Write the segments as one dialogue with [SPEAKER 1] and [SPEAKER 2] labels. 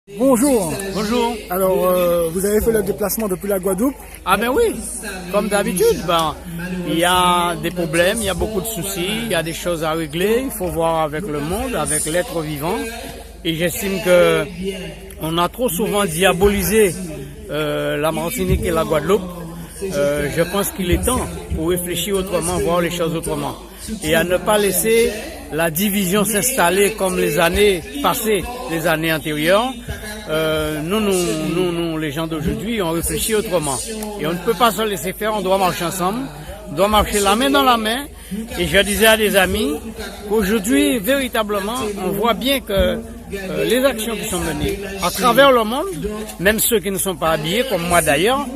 [SPEAKER 1] Bonjour.
[SPEAKER 2] Bonjour.
[SPEAKER 1] Alors, vous avez fait le déplacement depuis la Guadeloupe?
[SPEAKER 2] Ah ben oui, comme d'habitude, il y a des problèmes, il y a beaucoup de soucis, il y a des choses à régler, il faut voir avec le monde, avec l'être vivant. Et j'estime que on a trop souvent diabolisé la Martinique et la Guadeloupe. Je pense qu'il est temps pour réfléchir autrement, voir les choses autrement. Et à ne pas laisser la division s'installer comme les années passées, les années antérieures. Nous, les gens d'aujourd'hui, on réfléchit autrement. Et on ne peut pas se laisser faire, on doit marcher ensemble, on doit marcher la main dans la main. Et je disais à des amis qu'aujourd'hui, véritablement, on voit bien que les actions qui sont menées à travers le monde, même ceux qui ne sont pas habillés, comme moi d'ailleurs,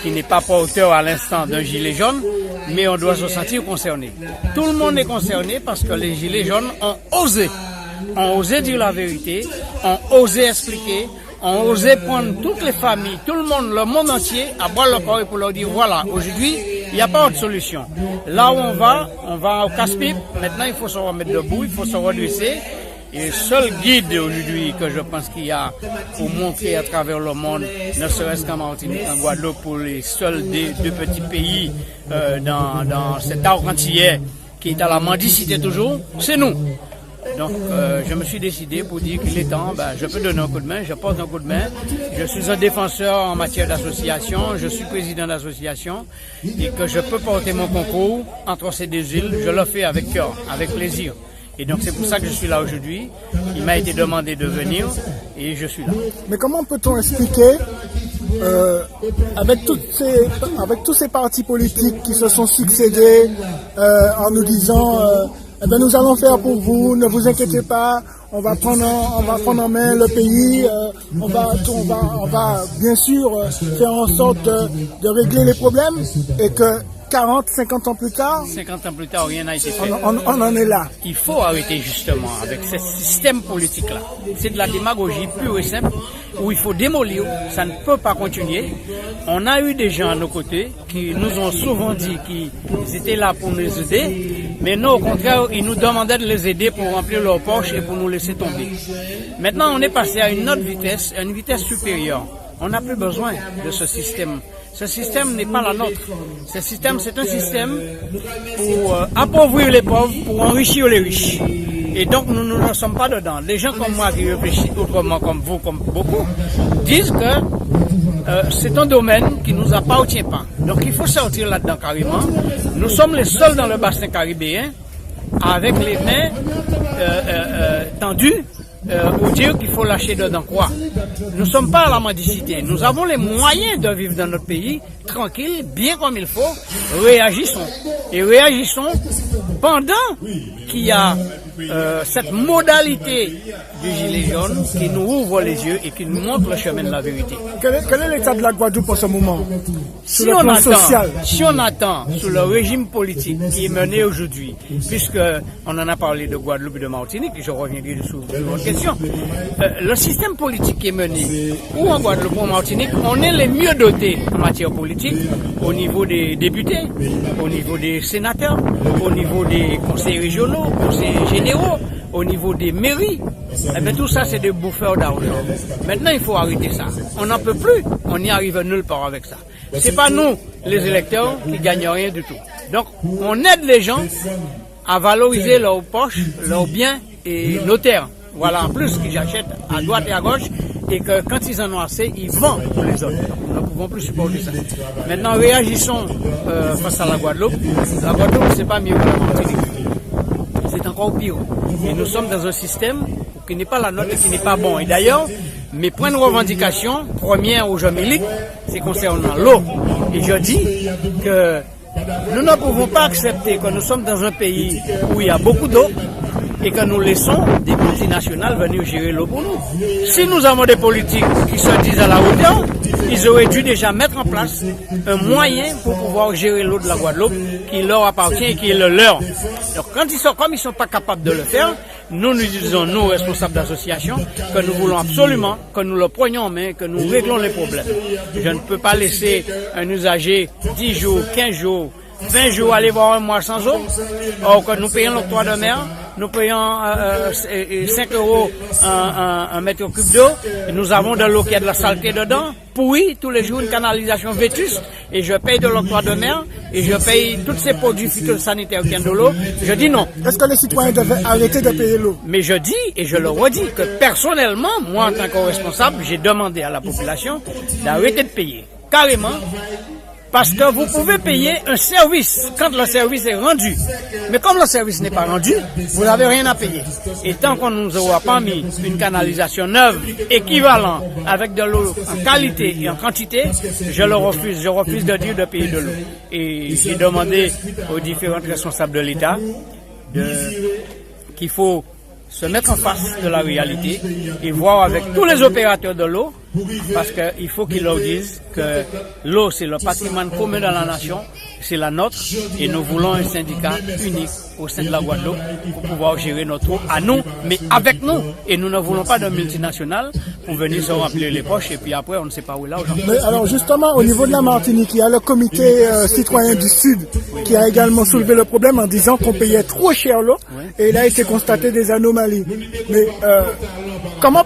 [SPEAKER 2] qui n'est pas porteur à l'instant d'un gilet jaune, mais on doit se sentir concerné. Tout le monde est concerné parce que les gilets jaunes ont osé dire la vérité, ont osé expliquer, ont osé prendre toutes les familles, tout le monde, le monde entier, à bras le corps pour leur dire voilà, aujourd'hui, il n'y a pas autre solution. Là où on va au casse-pipe, maintenant il faut se remettre debout, il faut se redresser. Et le seul guide aujourd'hui que je pense qu'il y a pour montrer à travers le monde, ne serait-ce qu'en Martinique, en Guadeloupe, pour les seuls deux petits pays dans cet arc antillais qui est à la mendicité toujours, c'est nous. Donc je me suis décidé pour dire qu'il est temps, je peux donner un coup de main, je porte un coup de main. Je suis un défenseur en matière d'association, je suis président d'association et que je peux porter mon concours entre ces deux îles, je le fais avec cœur, avec plaisir. Et donc c'est pour ça que je suis là aujourd'hui. Il m'a été demandé de venir et je suis là.
[SPEAKER 1] Mais comment peut-on expliquer, avec tous ces partis politiques qui se sont succédés en nous disant nous allons faire pour vous, ne vous inquiétez pas, on va prendre en main le pays, on va bien sûr faire en sorte de régler les problèmes et que 40, 50 ans plus tard,
[SPEAKER 2] 50 ans plus tard, rien n'a été fait.
[SPEAKER 1] On en est là.
[SPEAKER 2] Il faut arrêter justement avec ce système politique-là. C'est de la démagogie pure et simple où il faut démolir. Ça ne peut pas continuer. On a eu des gens à nos côtés qui nous ont souvent dit qu'ils étaient là pour nous aider, mais non, au contraire, ils nous demandaient de les aider pour remplir leurs poches et pour nous laisser tomber. Maintenant, on est passé à une autre vitesse, à une vitesse supérieure. On n'a plus besoin de ce système. Ce système n'est pas la nôtre. Ce système, c'est un système pour appauvrir les pauvres, pour enrichir les riches. Et donc, nous ne sommes pas dedans. Les gens comme moi qui réfléchissent autrement, comme vous, comme beaucoup, disent que c'est un domaine qui ne nous appartient pas. Donc, il faut sortir là-dedans carrément. Nous sommes les seuls dans le bassin caribéen avec les mains tendues. Ou dire qu'il faut lâcher dedans quoi. Nous ne sommes pas à la mendicité. Nous avons les moyens de vivre dans notre pays tranquille, bien comme il faut. Réagissons. Et réagissons pendant qu'il y a cette modalité du gilet jaune qui nous ouvre les yeux et qui nous montre le chemin de la vérité.
[SPEAKER 1] Quel est l'état de la Guadeloupe en ce moment?
[SPEAKER 2] Si on attend sur le régime politique qui est mené aujourd'hui, puisque on en a parlé de Guadeloupe et de Martinique, et je reviendrai sur votre question, le système politique qui est mené, ou en Guadeloupe ou en Martinique, on est les mieux dotés en matière politique, au niveau des députés, au niveau des sénateurs, au niveau des conseils régionaux, conseils généraux, au niveau des mairies. Tout ça, c'est des bouffeurs d'argent. Maintenant, il faut arrêter ça. On n'en peut plus. On n'y arrive nulle part avec ça. C'est pas nous, les électeurs, qui gagnent rien du tout. Donc, on aide les gens à valoriser leurs poches, leurs biens et nos terres. Voilà, en plus, qu'ils achètent à droite et à gauche et que quand ils en ont assez, ils vendent pour les autres. Nous ne pouvons plus supporter ça. Maintenant, réagissons face à la Guadeloupe. La Guadeloupe, c'est pas mieux que la Martinique. C'est encore pire. Et nous sommes dans un système qui n'est pas la nôtre et qui n'est pas bon. Et d'ailleurs, mes points de revendication, première où je milite, c'est concernant l'eau. Et je dis que nous ne pouvons pas accepter que nous sommes dans un pays où il y a beaucoup d'eau et que nous laissons des multinationales venir gérer l'eau pour nous. Si nous avons des politiques qui se disent à la hauteur, ils auraient dû déjà mettre en place un moyen pour pouvoir gérer l'eau de la Guadeloupe qui leur appartient et qui est le leur. Donc comme ils ne sont pas capables de le faire, nous disons, nous responsables d'association, que nous voulons absolument que nous le prenions en main, que nous réglons les problèmes. Je ne peux pas laisser un usager 10 jours, 15 jours, 20 jours aller voir un mois sans eau, or que nous payons l'octroi de mer, nous payons 5 euros un mètre cube d'eau. Nous avons de l'eau qui a de la saleté dedans, pourri, tous les jours une canalisation vétuste, et je paye de l'octroi de mer, et je paye tous ces produits phytosanitaires qui viennent de l'eau. Je dis non.
[SPEAKER 1] Est-ce que les citoyens devaient arrêter de payer l'eau?
[SPEAKER 2] Mais je dis, et je le redis, que personnellement, moi en tant que responsable, j'ai demandé à la population d'arrêter de payer. Carrément. Parce que vous pouvez payer un service quand le service est rendu. Mais comme le service n'est pas rendu, vous n'avez rien à payer. Et tant qu'on ne nous aura pas mis une canalisation neuve, équivalente, avec de l'eau en qualité et en quantité, je le refuse. Je refuse de dire de payer de l'eau. Et j'ai demandé aux différents responsables de l'État qu'il faut se mettre en face de la réalité et voir avec tous les opérateurs de l'eau, parce qu'il faut qu'ils leur disent que l'eau c'est le patrimoine commun de la nation, c'est la nôtre, et nous voulons un syndicat unique au sein de la Guadeloupe pour pouvoir gérer notre eau à nous, mais avec nous. Et nous ne voulons pas de multinationales pour venir se remplir les poches et puis après on ne sait pas où est l'argent.
[SPEAKER 1] Mais alors justement au niveau de la Martinique, il y a le comité citoyen du Sud qui a également soulevé le problème en disant qu'on payait trop cher l'eau, et il a été constaté des anomalies. Mais comment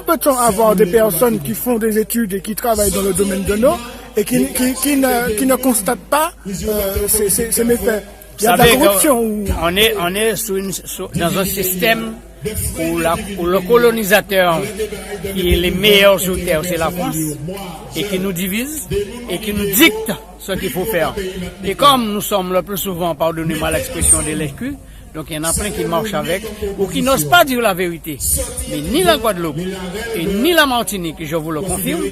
[SPEAKER 1] peut-on avoir des personnes qui font des études et qui travaillent dans le domaine de l'eau et qui ne constatent pas ces méfaits? Il y a de la corruption.
[SPEAKER 2] On est dans un système où le colonisateur qui est les meilleurs sur terre, c'est la France, et qui nous divise et qui nous dicte ce qu'il faut faire. Et comme nous sommes le plus souvent, pardonnez-moi l'expression, des lèche-cul, donc il y en a plein qui marchent avec ou qui n'osent pas dire la vérité. Mais ni la Guadeloupe et ni la Martinique, je vous le confirme,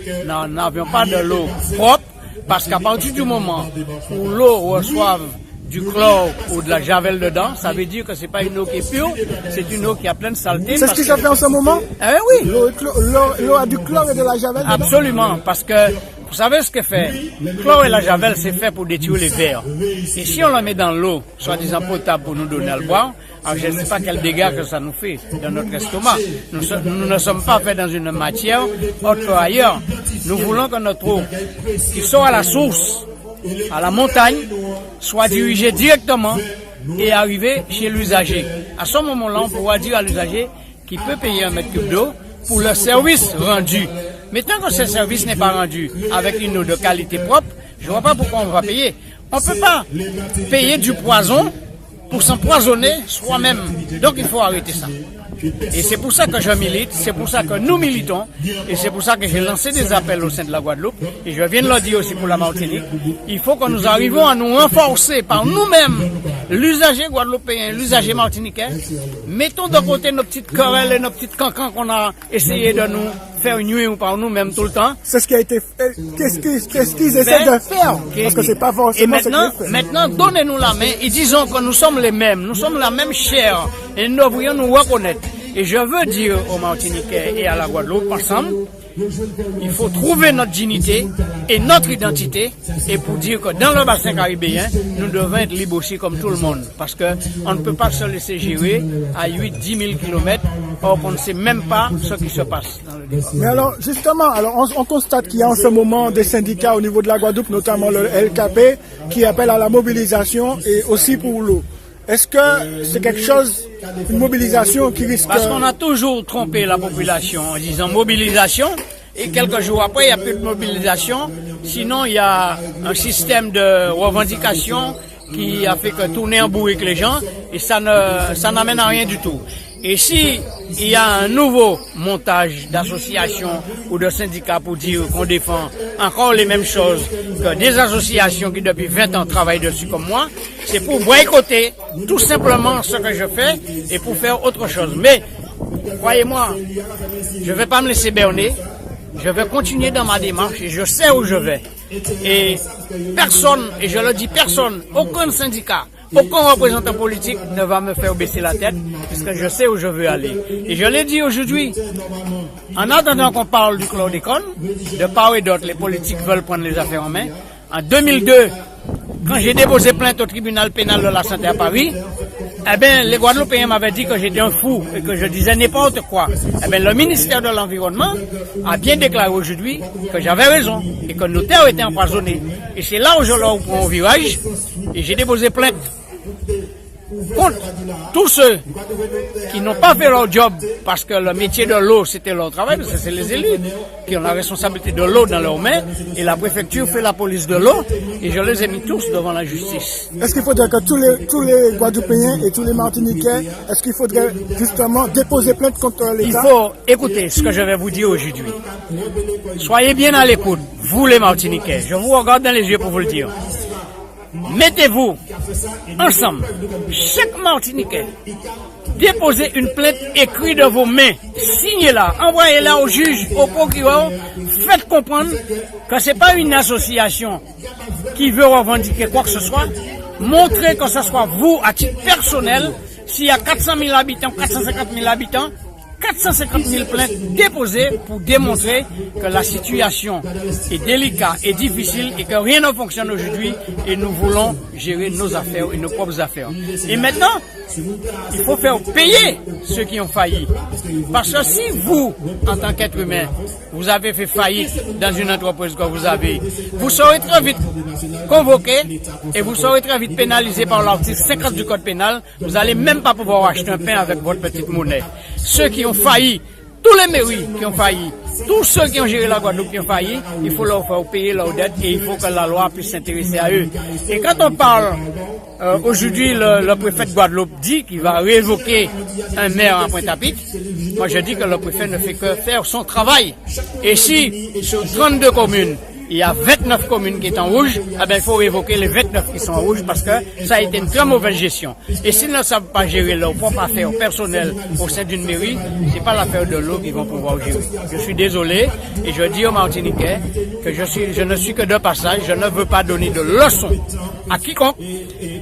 [SPEAKER 2] n'avions pas de l'eau propre, parce qu'à partir du moment où l'eau reçoit du chlore ou de la javel dedans, ça veut dire que c'est pas une eau qui est pure, c'est une eau qui a plein de saleté.
[SPEAKER 1] C'est ce qui se fait en ce moment?
[SPEAKER 2] Oui.
[SPEAKER 1] L'eau a du chlore et de la javel dedans?
[SPEAKER 2] Absolument, parce que vous savez ce que fait le chlore et la javel, c'est fait pour détruire les vers. Et si on la met dans l'eau, soi-disant potable pour nous donner à le boire, alors je ne sais pas quel dégât que ça nous fait dans notre estomac. Nous ne sommes pas faits dans une matière autre qu'ailleurs. Nous voulons que notre eau, qui sort à la source, à la montagne, soit dirigée directement et arriver chez l'usager. À ce moment-là, on pourra dire à l'usager qu'il peut payer un mètre cube d'eau pour le service rendu. Mais tant que ce service n'est pas rendu avec une eau de qualité propre, je ne vois pas pourquoi on va payer. On ne peut pas payer du poison pour s'empoisonner soi-même. Donc il faut arrêter ça. Et c'est pour ça que je milite, c'est pour ça que nous militons, et c'est pour ça que j'ai lancé des appels au sein de la Guadeloupe, et je viens de le dire aussi pour la Martinique. Il faut que nous arrivions à nous renforcer par nous-mêmes, l'usager guadeloupéen, l'usager martiniquais. Mettons de côté nos petites querelles et nos petites cancans qu'on a essayé de nous faire nuire par nous-mêmes tout le temps.
[SPEAKER 1] C'est ce qui a été fait. Qu'est-ce qu'ils essaient de faire? Parce que c'est pas forcément ce qu'ils font.
[SPEAKER 2] Maintenant, donnez-nous la main et disons que nous sommes les mêmes, nous sommes la même chair, et nous devrions nous reconnaître. Et je veux dire aux Martiniquais et à la Guadeloupe ensemble, il faut trouver notre dignité et notre identité, et pour dire que dans le bassin caribéen, nous devons être libres aussi comme tout le monde, parce qu'on ne peut pas se laisser gérer à 8-10 000 km, or qu'on ne sait même pas ce qui se passe dans le département.
[SPEAKER 1] Mais alors, justement, on constate qu'il y a en ce moment des syndicats au niveau de la Guadeloupe, notamment le LKP, qui appellent à la mobilisation et aussi pour l'eau. Est-ce que c'est quelque chose, une mobilisation qui risque...
[SPEAKER 2] Parce qu'on a toujours trompé la population en disant mobilisation, et quelques jours après, il n'y a plus de mobilisation. Sinon, il y a un système de revendication qui a fait que tourner en bourrique les gens, et ça n'amène à rien du tout. Et si il y a un nouveau montage d'associations ou de syndicats pour dire qu'on défend encore les mêmes choses que des associations qui depuis 20 ans travaillent dessus comme moi, c'est pour boycotter tout simplement ce que je fais et pour faire autre chose. Mais, croyez-moi, je ne vais pas me laisser berner, je vais continuer dans ma démarche et je sais où je vais. Et personne, et je le dis personne, aucun syndicat, aucun représentant politique ne va me faire baisser la tête, puisque je sais où je veux aller. Et je l'ai dit aujourd'hui, en attendant qu'on parle du chlordécone, de part et d'autre, les politiques veulent prendre les affaires en main. En 2002, quand j'ai déposé plainte au tribunal pénal de la santé à Paris, eh bien, les Guadeloupéens m'avaient dit que j'étais un fou et que je disais n'importe quoi. Eh bien, le ministère de l'Environnement a bien déclaré aujourd'hui que j'avais raison et que nos terres étaient empoisonnées. Et c'est là où je leur prends au virage et j'ai déposé plainte. contre tous ceux qui n'ont pas fait leur job parce que le métier de l'eau, c'était leur travail, parce que c'est les élus qui ont la responsabilité de l'eau dans leurs mains, et la préfecture fait la police de l'eau, et je les ai mis tous devant la justice.
[SPEAKER 1] Est-ce qu'il faudrait que tous les Guadeloupéens et tous les Martiniquais, est-ce qu'il faudrait justement déposer plainte contre l'État?
[SPEAKER 2] Il faut écouter ce que je vais vous dire aujourd'hui. Soyez bien à l'écoute, vous les Martiniquais. Je vous regarde dans les yeux pour vous le dire. Mettez-vous ensemble, chaque Martiniquais, déposez une plainte écrite de vos mains, signez-la, envoyez-la au juge, au procureur, faites comprendre que ce n'est pas une association qui veut revendiquer quoi que ce soit, montrez que ce soit vous, à titre personnel, s'il y a 400 000 habitants, 450 000 habitants, 450 000 plaintes déposées pour démontrer que la situation est délicate et difficile et que rien ne fonctionne aujourd'hui et nous voulons gérer nos affaires et nos propres affaires. Et maintenant, il faut faire payer ceux qui ont failli. Parce que si vous, en tant qu'être humain, vous avez fait faillite dans une entreprise que vous avez, vous serez très vite convoqué et vous serez très vite pénalisé par l'article 50 du Code pénal. Vous n'allez même pas pouvoir acheter un pain avec votre petite monnaie. Ceux qui ont failli, tous les mairies qui ont failli, tous ceux qui ont géré la Guadeloupe qui ont failli, il faut leur faire payer leurs dettes et il faut que la loi puisse s'intéresser à eux. Et quand on parle, aujourd'hui le préfet de Guadeloupe dit qu'il va révoquer un maire en Pointe-à-Pitre, moi je dis que le préfet ne fait que faire son travail. Et si sur 32 communes, il y a 29 communes qui sont en rouge, eh bien, il faut révoquer les 29 qui sont en rouge parce que ça a été une très mauvaise gestion. Et s'ils ne savent pas gérer leurs propres affaires personnelles au sein d'une mairie, c'est pas l'affaire de l'eau qu'ils vont pouvoir gérer. Je suis désolé et je dis aux Martiniquais que je ne suis que de passage, je ne veux pas donner de leçons à quiconque,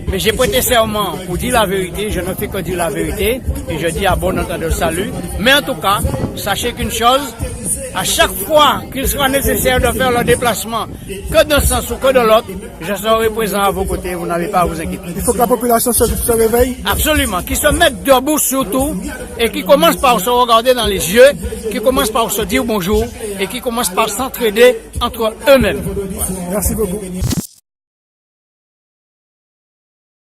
[SPEAKER 2] mais j'ai prêté serment pour dire la vérité, je ne fais que dire la vérité et je dis à bon entendeur salut. Mais en tout cas, sachez qu'une chose, à chaque fois qu'il sera nécessaire de faire le déplacement, que d'un sens ou que de l'autre, je serai présent à vos côtés, vous n'avez pas à vous inquiéter.
[SPEAKER 1] Il faut que la population se réveille.
[SPEAKER 2] Absolument, qu'ils se mettent debout surtout, et qu'ils commencent par se regarder dans les yeux, qu'ils commencent par se dire bonjour, et qu'ils commencent par s'entraider entre eux-mêmes.
[SPEAKER 1] Merci beaucoup.